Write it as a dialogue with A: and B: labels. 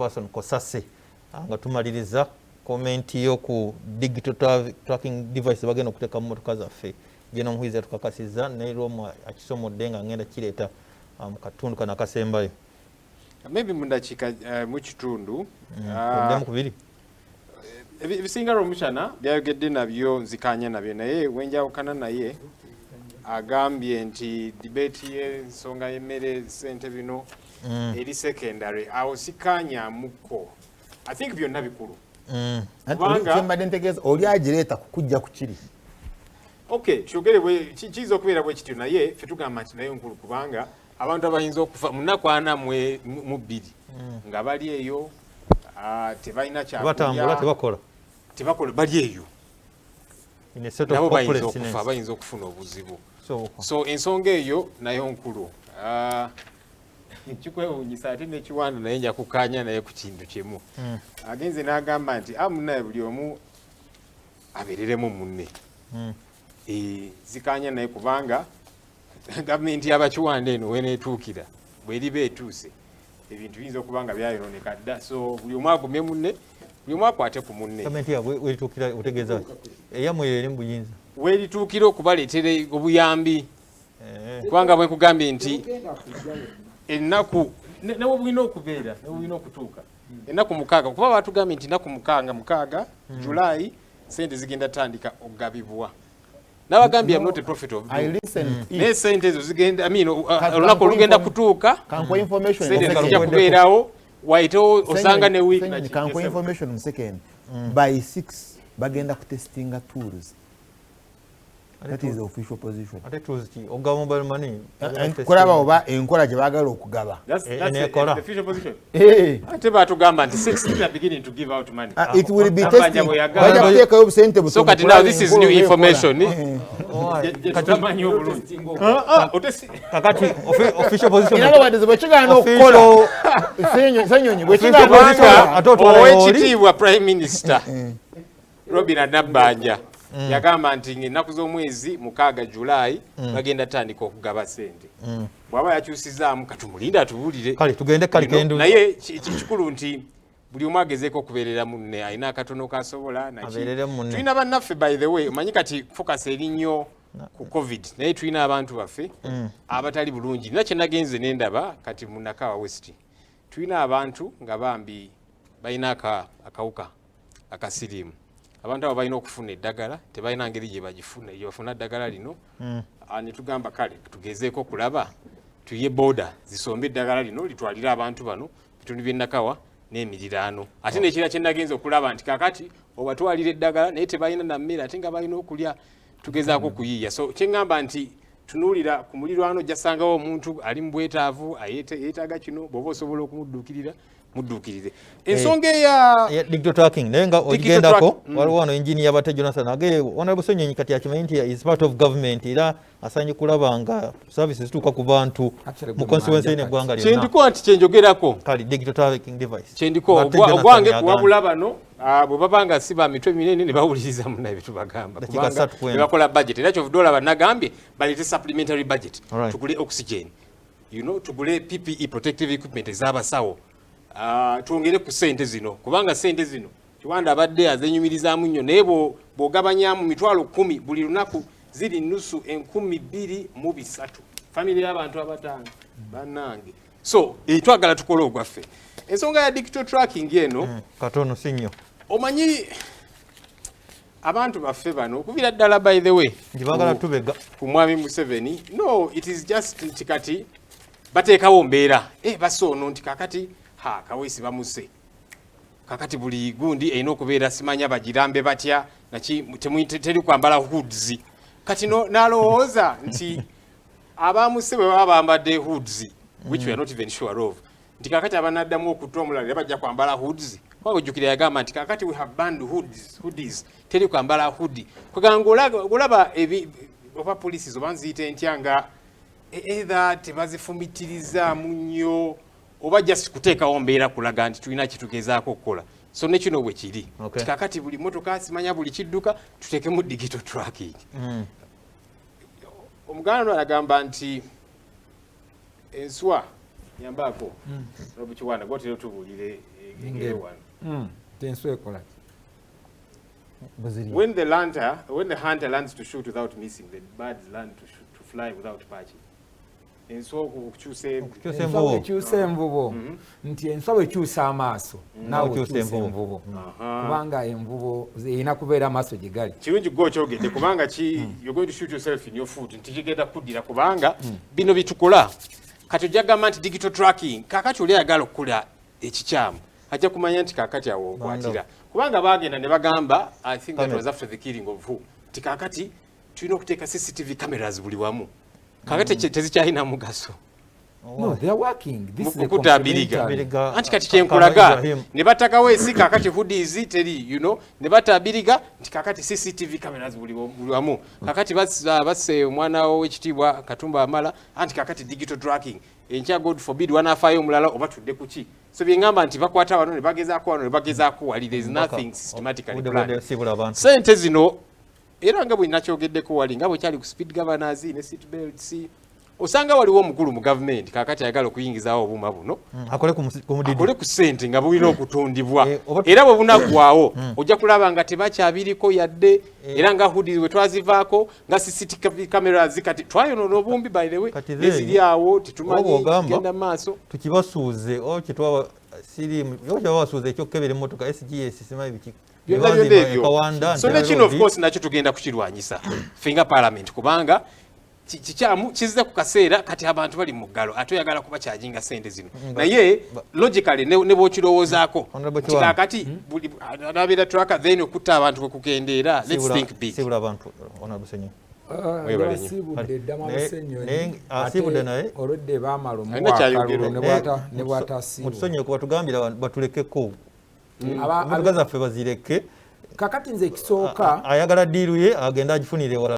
A: person Kosase nga tumaliriza comment yo ku digital tracking device bagenda okuteeka mu motoka zaffe geno muhizi tukakasiza nairomu akisomodde nga ngenda kireeta mu katundu kana kasembayo
B: maybe mundakika mu kitundu
A: ndemu kubiri
B: ebisinga omushana byayogedde nabyo nzikanya nabyo naye wenjawukana naye agambye nti debate y'ensonga y'emmere ssente bino eri secondary awo sikanya muko I think byonna bikulu
C: mbadde ntegeeza oli agireeta kukujja ku kiri
B: okay kyogere kiza okubeera bwe kityo naye ffe tugamba nti naye nkulu kubanga abantu abayinza okufa munaku ana mu bbiri nga bali eyo tebalina
A: kyabatambula
B: tebakola bali eyo nabo bayinza okufa bayinza okufuna obuzibu so ensonga eyo nayo nkulu kikwewuunyisa ate nekiwanda naye nja kukanya naye ku kintu kimu agenze n'agamba nti munaye buli omu abeereremu munne zikanya naye kubanga gavumenti y'abakiwanda eno weneetuukira bweriba etuuse ebintu biyinza okuba nga byayononeka dda so buli omu agumye munne buli omu akwate ku munne
A: gavumenti yabwe werituukira otegeeza eyamwe eri mu buyinza
B: werituukira okubaleetera obuyambi kubanga bwe nkugambye nti ennaku nawe bulina okubeera nawe bulina okutuuka ennaku mukaaga kuba batugambye nti ennaku mukaaga July sente zigenda tandika okugabibwa n'abagambye I'm not a prophet of doom naye sente ezo zigenda olunaku olugenda kutuuka sente zijja kubeerawo waitewo osanga ne week
C: kanko information second by 6 bagenda kutestinga tools. That is the official position.
A: Ate tools ki ogaba mobile money
C: kolaba oba enkola gye baagala okugaba.
B: That's the official position. Ate batugamba nti 6 are beginning to give out money.
C: It will be testing. Baja kuteekayo obusente busobola.
B: So kati now this is new information. Katamanyi obulungi.
A: Kakati official position.
C: In other words, bwe kigaana okukola Ssenyonyi bwe kigaana
B: owekitiibwa Prime Minister Robina Nabbanja yagamba nti ennaku z'omwezi 6 July bagenda tandika okugaba sente bw'aba yakyusizaamu katumulinda atubuulire
A: kale tugende kalikendo
B: naye kikulu nti buli omu agezeeko okubeerera munne alina akatono kasobola tulina bannaffe by the way omanyi kati focus eri nnyo ku covid naye tulina abantu baffe abatali bulungi nina kye nagenze nendaba kati mu Nakawa West tulina abantu nga bambi balina akawuka akasiriimu abantu abo balina okufuna eddagala tebalina ngeri gye bagifuna gye bafuna eddagala lino ne tugamba kale tugezeeko kulaba tuye boda zisombe eddagala lino litwalira abantu bano bitundu by'e Nakawa n'emiriraano ate nekira kye nagenza okulaba nti kakati obatwalira eddagala naye tebalina na mmere ate nga balina okulya tugezaako kuyiiya so kyeŋŋamba nti tunuulira ku mulirwano jasangawo omuntu ali mu bwetaavu yeetaaga kino bw'oba osobola okumudduukirira mudduukirire ensonga eya
A: digital tracking naye nga ogigendako waliwo wano enjini yabate Jonathan age Honorable Ssenyonyi kati akimanyi nti is part of government era asaanye kulaba nga services zituuka ku bantu mu constituency n'eggwanga lyonna
B: kyendiko nti kyenjogerako
A: kale digital tracking device
B: kyendiko ogwange kuwabula bano bwe baba nga si ba mitwe minene ne bawuliriza munnaye bye tubagamba kubanga ne bakola budget era kyovudola bannagambye baleete supplementary budget tugule oxygen tugule PPE protective equipment ez'abasawo tuongere ku sente zino kubanga sente zino kiwanda abadde azenyumirizaamu nnyo naye bw'ogabanyamu mitwalo 10 buli lunaku ziri nusu 12,300 family y'abantu abataano bannange so twagala tukole ogwaffe ensonga ya digital tracking eno
A: katono sinyo
B: omanyi abantu baffe bano okubira ddala by the way
A: njibagala tubega
B: ku mwami Museveni no it is just tikati bateekawo mbeera basoono nti kakati Kaweesi bamuse kakati buli gundi erina okubeera simanya bagirambe batya teri kwambala hoods kati n'alowooza nti abamuse bwe baba bambadde hoods which we are not even sure of nti kakati abanaddamu okutta omulala bajja kwambala hoods kwa ojjukira yagamba nti kakati we have banned hoodies teri kwambala hoodie kweganga olaba oba poliisi oba nziyite ntya nga either tebazifumitiriza nnyo oba just kuteekawo mbeera kulaga nti tulina kitugezaako okukola so nekino bwe kiri kakati buli motoka simanya buli kidduka tuteekemu digital tracking omuganda anagamba nti enswa yambaako Robukiwanda gwotera tubuulire engero wano.
D: Tenswe ekola.
B: When the hunter learns to shoot without missing, the birds learn to fly without perching. Enswa
D: ekyusa envubo nti enswa ekyusa amaaso naawe okyusa envubo kubanga envubo erina kubeera amaaso gye gali.
B: Kirungi gwe okyogedde kubanga you're going to shoot yourself in your foot nti kigenda kuddira kubanga bino bitukola kati ojja gamba nti digital tracking kaakati oli ayagala okukola ekikyamu ajja kumanya nti kaakati awo okwatira kubanga bagenda ne bagamba I think that was after the killing of who nti kaakati tulina okuteeka CCTV cameras buli wamu kakati tezikyalina mugaso.
D: No, they are working. This is
B: a anti kati kyenkulaga ne batakawo esi kakati hoodies teri ne batabiriga nti kakati CCTV cameras buli wamu kakati basse omwana w'ekitiibwa Katumba Amala anti kakati digital tracking enkya God forbid wanafaayo omulala oba tudde kuki so byengamba nti bakwata wano ne bagezaako wali there is nothing systematically planned. Sente zino era nga bwe nakyogeddeko wali nga bwe kyali ku speed governors ne seat belts osanga waliwo omukulu mu government kakati ayagala okuyingizaawo obuuma buno akole ku ssente nga bulina okutundibwa era bwe bunaggwaawo ojja kulaba nga tebakyabiriko yadde era nga hoodies we twazivaako nga CCTV cameras kati twayonoona obumbi by the way neziri awo tetumanyi genda maaso
A: tukibasuuze o kitwaba sirimu yobasuuze ekyokebera emmotoka SGS simanyi biki
B: so nekino of course nakyo tugenda kukirwanyisa finga parliament kubanga kikyamu kizze ku kaseera kati abantu bali mu ggalo ate oyagala kuba kyajinga sente zino naye logically ne bw'okirowoozaako kati anabeera tracker then okutta abantu kwekukendeera let's think big
A: sibula abantu honorable Ssenyonyi
D: asibudde naye olwedde baamala omwaka ne bwatasiibwa
A: mutusonyiwe kuba tugambira batulekeko abagazi affe bazireke
D: kakati nze ekisooka
A: ayagala diiru ye agenda agifunire wala